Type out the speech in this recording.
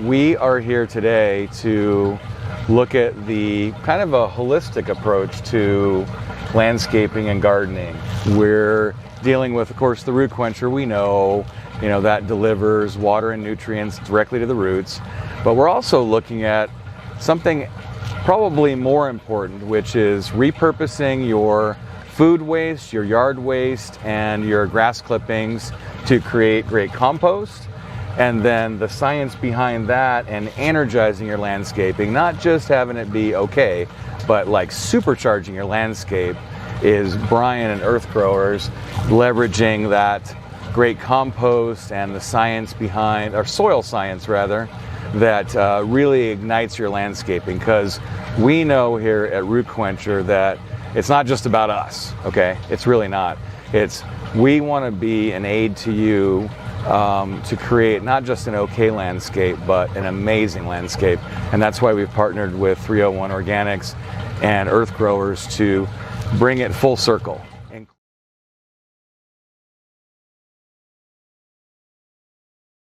We are here today to look at the kind of a holistic approach to landscaping and gardening. We're dealing with, of course, the root quencher. We know, that delivers water and nutrients directly to the roots. But we're also looking at something probably more important, which is repurposing your food waste, your yard waste, and your grass clippings to create great compost. And then the science behind that and energizing your landscaping, not just having it be okay, but like supercharging your landscape, is Brian and Earth Growers leveraging that great compost and the science behind, or soil science rather, that really ignites your landscaping. Because we know here at Root Quencher that it's not just about us, okay? It's really not. We want to be an aid to you to create not just an okay landscape, but an amazing landscape. And that's why we've partnered with 301 Organics and Earth Growers to bring it full circle.